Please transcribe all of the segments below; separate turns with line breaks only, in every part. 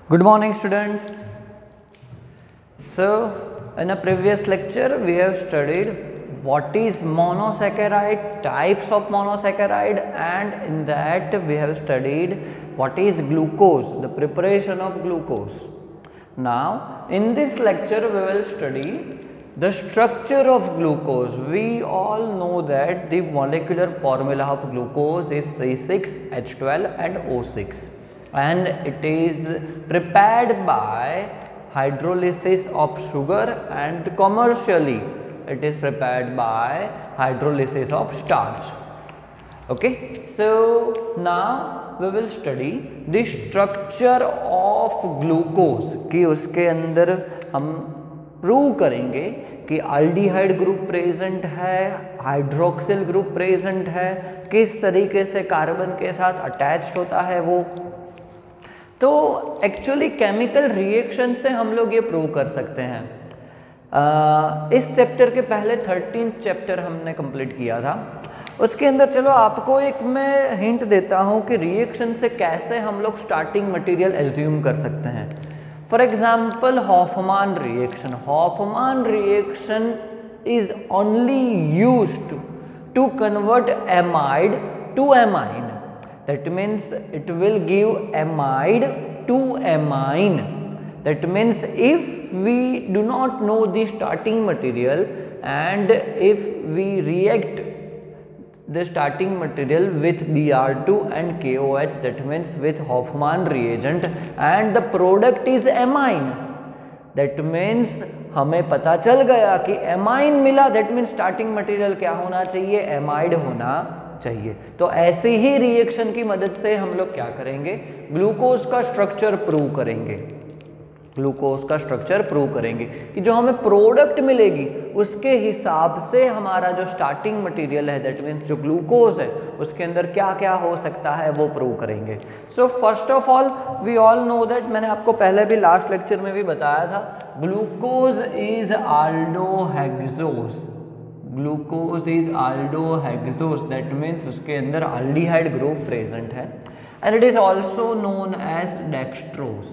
Good morning, students. So in a previous lecture we have studied what is monosaccharide, types of monosaccharide, and in that we have studied what is glucose, the preparation of glucose. Now in this lecture we will study the structure of glucose. We all know that the molecular formula of glucose is C6H12 and O6, and it is prepared by hydrolysis of sugar, and commercially it is prepared by hydrolysis of starch. Okay, so now we will study the structure of glucose कि उसके अंदर हम prove करेंगे कि aldehyde group present है, hydroxyl group present है, किस तरीके से कार्बन के साथ अटैच्ड होता है वो। तो एक्चुअली केमिकल रिएक्शन से हम लोग ये प्रूव कर सकते हैं। इस चैप्टर के पहले 13 चैप्टर हमने कंप्लीट किया था, उसके अंदर चलो आपको एक मैं हिंट देता हूँ कि रिएक्शन से कैसे हम लोग स्टार्टिंग मटेरियल एज्यूम कर सकते हैं। For example Hofmann reaction is only used to convert amide to amine. That means it will give amide to amine. That means if we do not know the starting material and if we react the starting material with Br2 and KOH, that means with Hofmann reagent, and the product is amine, that means हमें पता चल गया कि amine मिला, that means starting material क्या होना चाहिए, amide होना चाहिए। तो ऐसे ही रिएक्शन की मदद से हम लोग क्या करेंगे, ग्लूकोज का स्ट्रक्चर प्रूव करेंगे। ग्लूकोज का स्ट्रक्चर प्रूव करेंगे कि जो हमें प्रोडक्ट मिलेगी उसके हिसाब से हमारा जो स्टार्टिंग मटेरियल है, दैट मीन्स जो ग्लूकोज है उसके अंदर क्या क्या हो सकता है वो प्रूव करेंगे। So first of all we all know that, मैंने आपको पहले भी लास्ट लेक्चर में भी बताया था, glucose is aldohexose. Glucose is aldohexose, that means उसके अंदर अल्डिहाइड ग्रुप प्रेजेंट है, and it is also known as dextrose.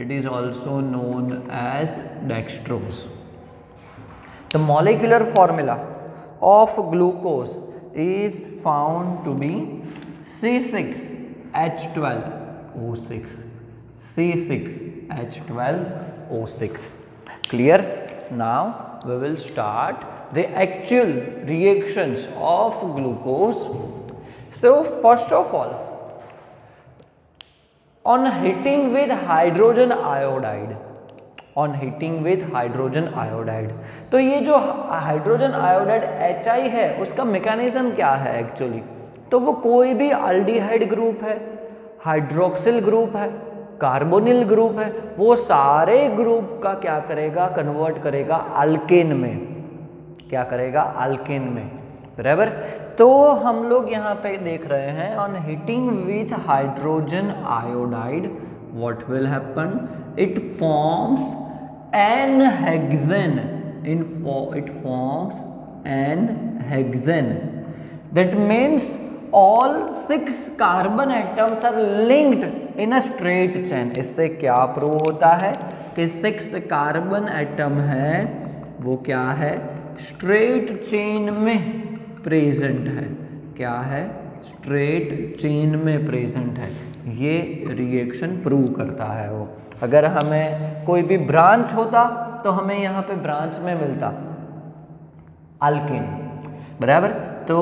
It is also known as dextrose. The molecular formula of glucose is found to be C6H12O6. C6H12O6. Clear? Now we will start the actual reactions of glucose. So first of all, on heating with hydrogen iodide, तो ये जो hydrogen iodide HI है उसका mechanism क्या है actually, तो वो कोई भी अल्डिहाइड ग्रुप है, हाइड्रोक्सिल ग्रुप है, कार्बोनिल ग्रुप है, वो सारे ग्रुप का क्या करेगा, कन्वर्ट करेगा अल्केन में। क्या करेगा, अल्केन में, बराबर। तो हम लोग यहाँ पे देख रहे हैं on heating with hydrogen iodide what will happen, it forms an hexane, it forms an hexane. That means all 6 carbon atoms are linked in a straight chain. इससे क्या प्रूव होता है कि 6 कार्बन एटम है वो क्या है, स्ट्रेट चेन में प्रेजेंट है। क्या है, स्ट्रेट चेन में प्रेजेंट है। ये रिएक्शन प्रूव करता है वो। अगर हमें कोई भी ब्रांच होता तो हमें यहाँ पे ब्रांच में मिलता अल्केन, बराबर। तो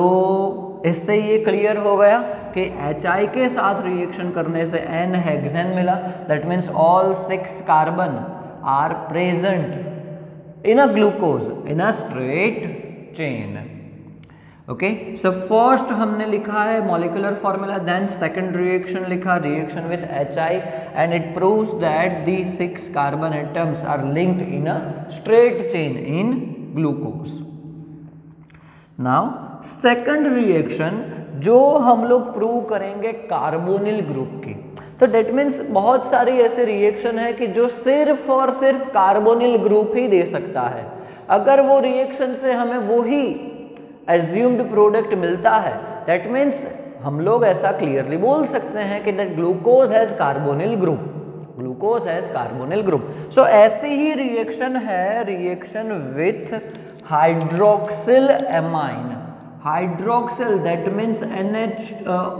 इससे ये क्लियर हो गया कि HI के साथ रिएक्शन करने से एन हेक्सेन मिला, that means all 6 carbon are present in a glucose in a straight chain. Okay, so first हमने लिखा है molecular formula, then second reaction लिखा, reaction with HI, and it proves that the 6 carbon atoms are linked in a straight chain in glucose. Now second reaction जो हम लोग prove करेंगे carbonyl group की, तो डेट मीन्स बहुत सारी ऐसे रिएक्शन है कि जो सिर्फ और सिर्फ कार्बोनिल ग्रुप ही दे सकता है। अगर वो रिएक्शन से हमें वही एज्यूम्ड प्रोडक्ट मिलता है, दैट मीन्स हम लोग ऐसा क्लियरली बोल सकते हैं कि that glucose has carbonyl group. Glucose has carbonyl group. So ऐसी ही रिएक्शन है reaction with hydroxyl amine. Hydroxyl, that means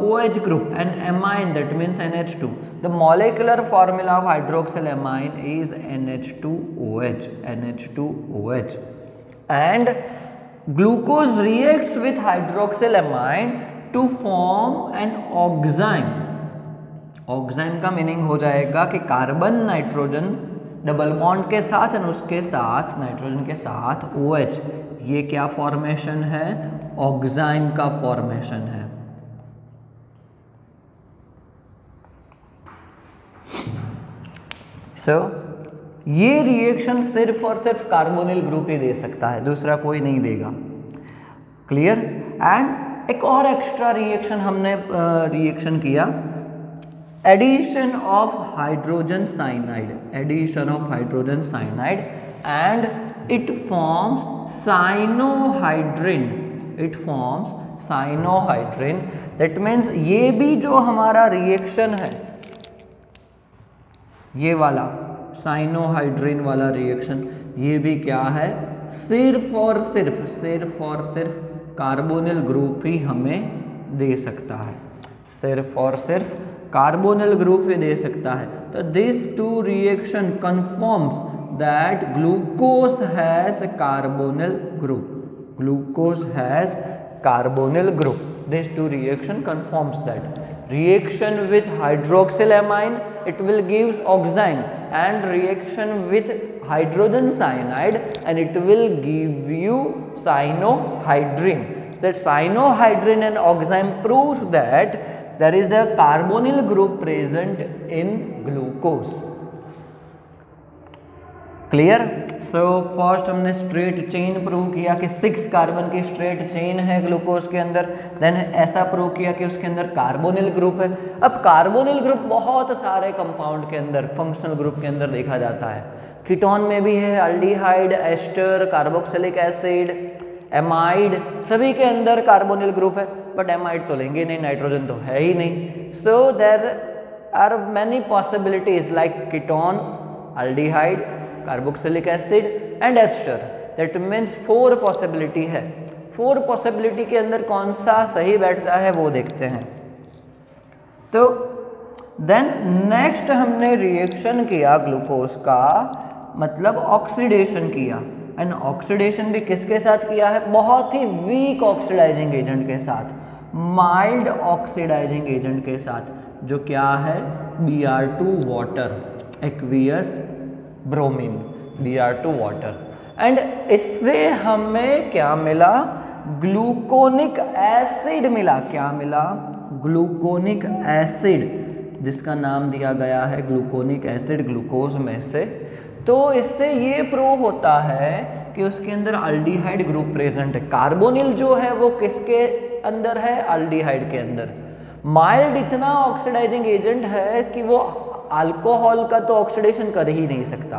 OH group, and amine, that means NH2. The molecular formula of hydroxylamine is NH2OH, NH2OH. And glucose reacts with hydroxylamine to form an oxime. Oxime का meaning हो जाएगा कि carbon nitrogen double bond के साथ और उसके साथ nitrogen के साथ OH, ये क्या फॉर्मेशन है? ऑक्साइम का फॉर्मेशन है। ये रिएक्शन सिर्फ और सिर्फ कार्बोनिल ग्रुप ही दे सकता है, दूसरा कोई नहीं देगा। क्लियर? एंड एक और एक्स्ट्रा रिएक्शन हमने रिएक्शन किया, addition of hydrogen cyanide, addition of hydrogen cyanide, and it forms cyanohydrin, it forms cyanohydrin. That means ये भी जो हमारा रिएक्शन है, ये वाला साइनोहाइड्रिन वाला रिएक्शन, ये भी क्या है? सिर्फ और सिर्फ कार्बोनिल ग्रुप ही हमें दे सकता है, सिर्फ और सिर्फ कार्बोनिल ग्रुप ही दे सकता है। तो this two reaction confirms that glucose has carbonyl group, glucose has carbonyl group. These two reaction confirms that. Reaction with hydroxylamine, it will gives oxime, and reaction with hydrogen cyanide, and it will give you cyanohydrin. That cyanohydrin and oxime proves that there is a carbonyl group present in glucose. Clear? So first हमने straight chain prove किया कि 6 carbon की straight chain है glucose के अंदर, then ऐसा prove किया कि उसके अंदर कार्बोनिल ग्रुप है। अब कार्बोनिल ग्रुप बहुत सारे कंपाउंड के अंदर, फंक्शनल ग्रुप के अंदर देखा जाता है। कीटोन में भी है, aldehyde, ester, carboxylic acid, amide, सभी के अंदर कार्बोनिल ग्रुप है। बट एमाइड तो लेंगे नहीं, नाइट्रोजन तो है ही नहीं। So there are many possibilities like ketone, aldehyde, carboxylic acid and ester. That means 4 possibility है। 4 पॉसिबिलिटी के अंदर कौन सा सही बैठता है वो देखते हैं। तो देन नेक्स्ट हमने रिएक्शन किया ग्लूकोज का, मतलब ऑक्सीडेशन किया। एंड ऑक्सीडेशन भी किसके साथ किया है? बहुत ही वीक ऑक्सीडाइजिंग एजेंट के साथ, माइल्ड ऑक्सीडाइजिंग एजेंट के साथ, जो क्या है? Br2 water, aqueous bromine, Br2 water. And इससे हमें क्या मिला? ग्लूकोनिक एसिड मिला। क्या मिला? ग्लूकोनिक एसिड, जिसका नाम दिया गया है ग्लूकोनिक एसिड ग्लूकोज में से। तो इससे ये प्रूव होता है कि उसके अंदर अल्डिहाइड ग्रुप प्रेजेंट है। कार्बोनिल जो है वो किसके अंदर है? अल्डिहाइड के अंदर। माइल्ड इतना ऑक्सीडाइजिंग एजेंट है कि वो अल्कोहल का तो ऑक्सीडेशन कर ही नहीं सकता,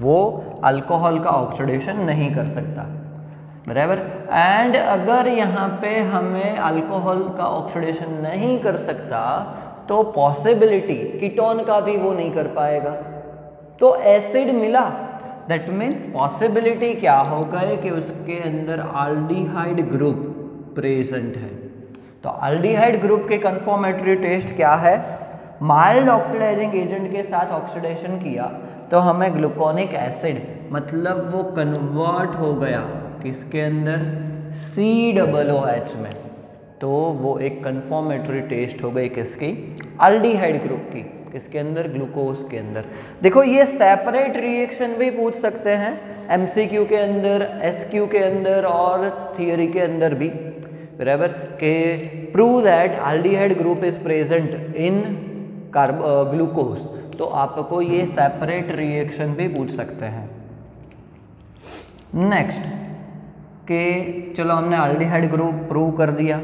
वो अल्कोहल का ऑक्सीडेशन नहीं कर सकता, बराबर। एंड अगर यहाँ पे हमें अल्कोहल का ऑक्सीडेशन नहीं कर सकता तो पॉसिबिलिटी कीटोन का भी वो नहीं कर पाएगा। तो एसिड मिला, दैट मीन्स पॉसिबिलिटी क्या हो गए कि उसके अंदर अल्डिहाइड ग्रुप प्रेजेंट है। तो अल्डिहाइड ग्रुप के कंफर्मेटरी टेस्ट क्या है? माइल्ड ऑक्सीडाइजिंग एजेंट के साथ ऑक्सीडेशन किया तो हमें ग्लूकोनिक एसिड, मतलब वो कन्वर्ट हो गया किसके अंदर? COOH में। तो वो एक कंफर्मेटरी टेस्ट हो गई किसकी? अल्डिहाइड ग्रुप की। किसके अंदर? ग्लूकोज के अंदर। देखो ये सेपरेट रिएक्शन भी पूछ सकते हैं MCQ के अंदर, SQ के अंदर और थियोरी के अंदर भी, बराबर, के prove that aldehyde group is present in glucose. तो आपको ये सेपरेट रिएक्शन भी पूछ सकते हैं। नेक्स्ट के चलो हमने अल्डिहाइड ग्रुप प्रूव कर दिया,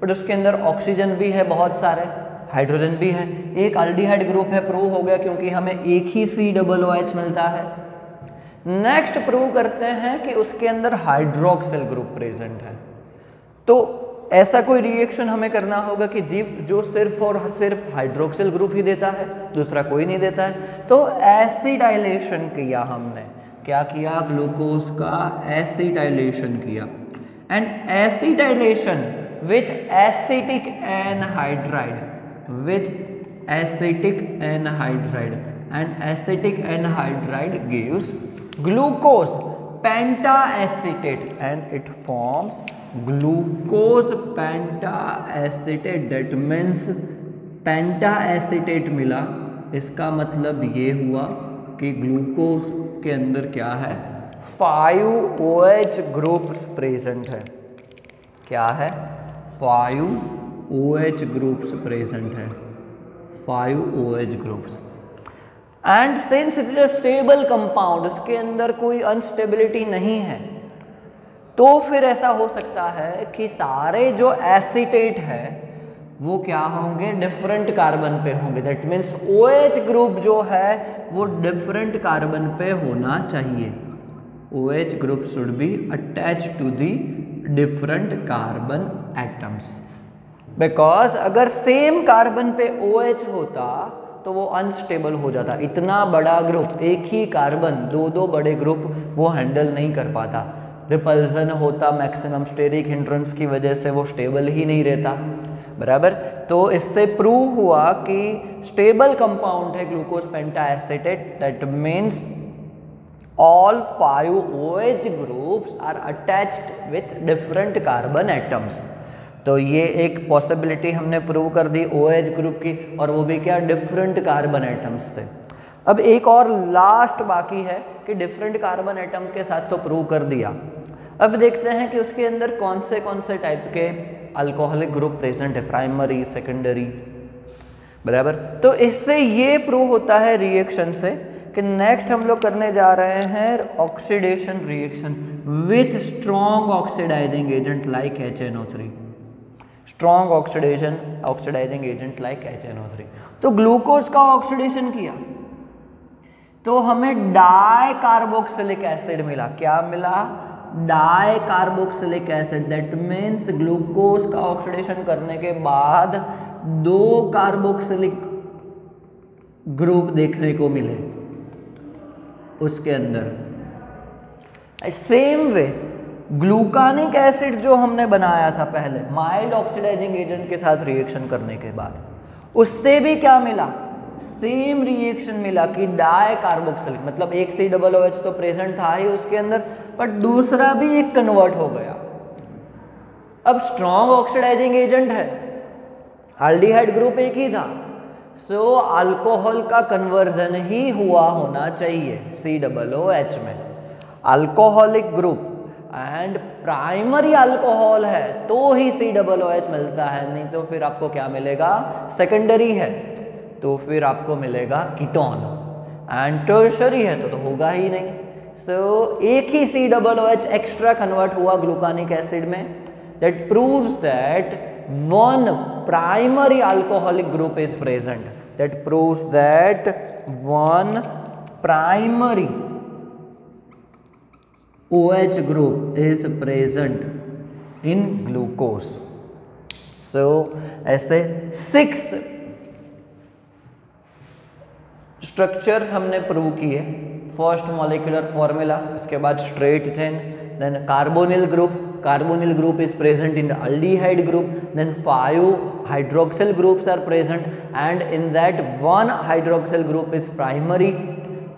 बट उसके अंदर ऑक्सीजन भी है, बहुत सारे हाइड्रोजन भी है। एक अल्डिहाइड ग्रुप है, प्रूव हो गया क्योंकि हमें एक ही COOH मिलता है। नेक्स्ट प्रूव करते हैं कि उसके अंदर हाइड्रोक्सिल ग्रुप प्रेजेंट है। तो ऐसा कोई रिएक्शन हमें करना होगा कि जीव जो सिर्फ और सिर्फ हाइड्रोक्सिल ग्रुप ही देता है, दूसरा कोई नहीं देता है। तो एसिटाइलेशन किया हमने, क्या किया, ग्लूकोज का एसिटाइलेशन किया। And acetylation with acetic anhydride, with acetic anhydride, and acetic anhydride gives glucose pentacetate and it forms glucose pentacetate, that means pentacetate मिला, इसका मतलब ये हुआ कि ग्लूकोज के अंदर क्या है, 5 OH ग्रुप्स प्रेजेंट है। क्या है, 5 OH ग्रुप्स प्रेजेंट है, 5 OH groups. And since it is a stable compound, उसके अंदर कोई अनस्टेबिलिटी नहीं है, तो फिर ऐसा हो सकता है कि सारे जो एसीटेट है वो क्या होंगे, डिफरेंट कार्बन पे होंगे। दैट मीन्स OH ग्रुप जो है वो डिफरेंट कार्बन पे होना चाहिए। OH group should be attach to the different carbon atoms, because अगर सेम कार्बन पे OH होता तो वो अनस्टेबल हो जाता। इतना बड़ा ग्रुप, एक ही कार्बन दो बड़े ग्रुप वो हैंडल नहीं कर पाता, रिपल्सन होता, मैक्सिमम स्टेरिक हिंड्रेंस की वजह से वो स्टेबल ही नहीं रहता, बराबर। तो इससे प्रूव हुआ कि स्टेबल कंपाउंड है glucose pentaacetate, that means all 5 OH groups are attached with different carbon atoms. तो ये एक पॉसिबिलिटी हमने प्रूव कर दी OH ग्रुप की, और वो भी क्या, डिफरेंट कार्बन एटम्स से। अब एक और लास्ट बाकी है कि डिफरेंट कार्बन एटम के साथ तो प्रूव कर दिया, अब देखते हैं कि उसके अंदर कौन से टाइप के अल्कोहलिक ग्रुप प्रेजेंट है, प्राइमरी, सेकेंडरी, बराबर। तो इससे ये प्रूव होता है रिएक्शन से कि नेक्स्ट हम लोग करने जा रहे हैं oxidation reaction with strong oxidizing agent like HNO3, strong oxidizing agent like HNO3। तो ग्लूकोज का ऑक्सीडेशन किया तो हमें डाई कार्बोक्सिलिक एसिड मिला। क्या मिला, di carboxylic acid. That means glucose का ऑक्सीडेशन करने के बाद 2 कार्बोक्सिलिक ग्रुप देखने को मिले उसके अंदर। सेम वे ग्लूकानिक एसिड जो हमने बनाया था पहले माइल्ड ऑक्सीडाइजिंग एजेंट के साथ रिएक्शन करने के बाद, उससे भी क्या मिला, सेम रिएक्शन मिला कि डाई कार्बोक्सिलिक, मतलब एक COOH तो प्रेजेंट था ही उसके अंदर, बट दूसरा भी एक कन्वर्ट हो गया। अब स्ट्रॉन्ग ऑक्सीडाइजिंग एजेंट है, एल्डिहाइड ग्रुप एक ही था, सो अल्कोहल का कन्वर्जन ही हुआ होना चाहिए COOH में, alcoholic group. And primary alcohol है तो ही COOH मिलता है, नहीं तो फिर आपको क्या मिलेगा, सेकेंडरी है तो फिर आपको मिलेगा कीटोन, एंड टर्शरी है तो होगा ही नहीं। सो एक ही COOH एक्स्ट्रा कन्वर्ट हुआ ग्लूकानिक एसिड में, that proves that one primary alcoholic group is present, that proves that one primary OH group is present in glucose. So ऐसे 6 स्ट्रक्चर्स हमने प्रूव किए। फर्स्ट मॉलिक्यूलर फॉर्मूला, इसके बाद straight chain, then carbonyl group is present in the aldehyde group, then 5 hydroxyl groups are present, and in that 1 hydroxyl group is primary,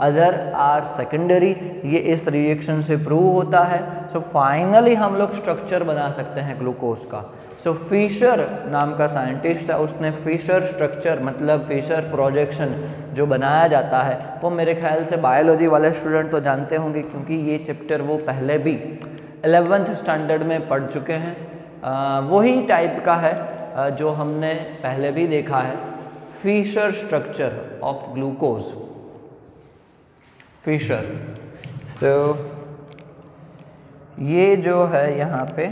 other are secondary. ये इस reaction से prove होता है। So finally हम लोग structure बना सकते हैं ग्लूकोज का। सो फिशर नाम का साइंटिस्ट है, उसने फिशर स्ट्रक्चर मतलब फिशर प्रोजेक्शन जो बनाया जाता है वो मेरे ख्याल से बायोलॉजी वाले स्टूडेंट तो जानते होंगे, क्योंकि ये चैप्टर वो पहले भी 11th स्टैंडर्ड में पढ़ चुके हैं। वही टाइप का है जो हमने पहले भी देखा है, Fischer structure of glucose, Fischer. So ये जो है यहाँ पे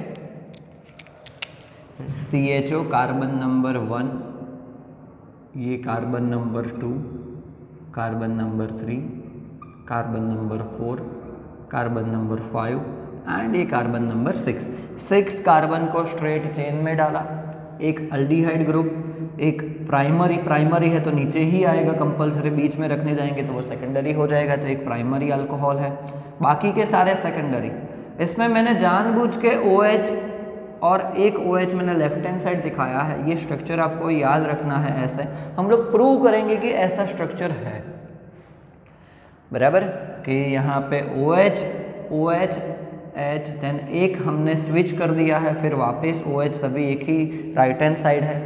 CHO कार्बन नंबर 1, ये carbon number 2, carbon number 3, carbon number 4, carbon number 5 and ये कार्बन नंबर 6। 6 कार्बन को स्ट्रेट चेन में डाला, एक अल्डिहाइड ग्रुप, एक प्राइमरी है तो नीचे ही आएगा कंपलसरी, बीच में रखने जाएंगे तो वो सेकेंडरी हो जाएगा, तो एक प्राइमरी अल्कोहल है, बाकी के सारे सेकेंडरी। इसमें मैंने जानबूझ के OH और एक OH मैंने लेफ्ट हैंड साइड दिखाया है, ये स्ट्रक्चर आपको याद रखना है। ऐसे हम लोग प्रूव करेंगे कि ऐसा स्ट्रक्चर है, बराबर, कि यहाँ पे OH H देन एक हमने स्विच कर दिया है, फिर वापस OH, सभी एक ही राइट हैंड साइड है,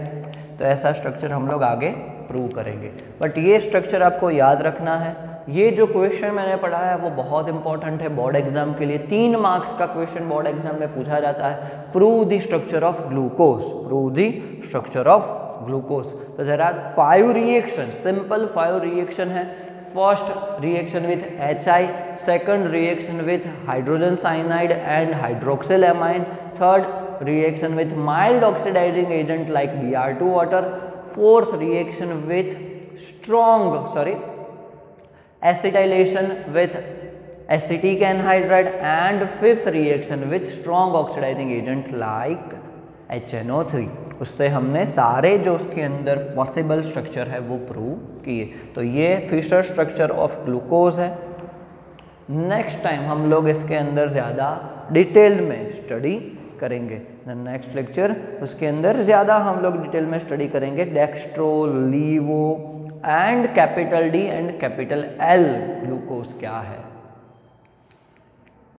तो ऐसा स्ट्रक्चर हम लोग आगे प्रूव करेंगे। बट ये स्ट्रक्चर आपको याद रखना है। ये जो क्वेश्चन मैंने पढ़ा है वो बहुत इंपॉर्टेंट है बोर्ड एग्जाम के लिए। 3 मार्क्स का क्वेश्चन बोर्ड एग्जाम में पूछा जाता है, prove the structure of glucose, prove the structure of glucose. तो there are 5 reaction, simple 5 reaction है। First reaction with HI, second reaction with hydrogen cyanide and hydroxyl amine, third reaction with mild oxidizing agent like Br2 water, fourth reaction with acetylation with acetic anhydride, and fifth reaction with strong oxidizing agent like HNO3। उससे हमने सारे जो उसके अंदर possible structure है वो prove किए। तो ये फिशर स्ट्रक्चर ऑफ ग्लूकोज है। नेक्स्ट टाइम हम लोग इसके अंदर ज़्यादा डिटेल में स्टडी करेंगे। नेक्स्ट लेक्चर उसके अंदर ज़्यादा हम लोग डिटेल में स्टडी करेंगे dextro, laevo and capital D and capital L glucose क्या है।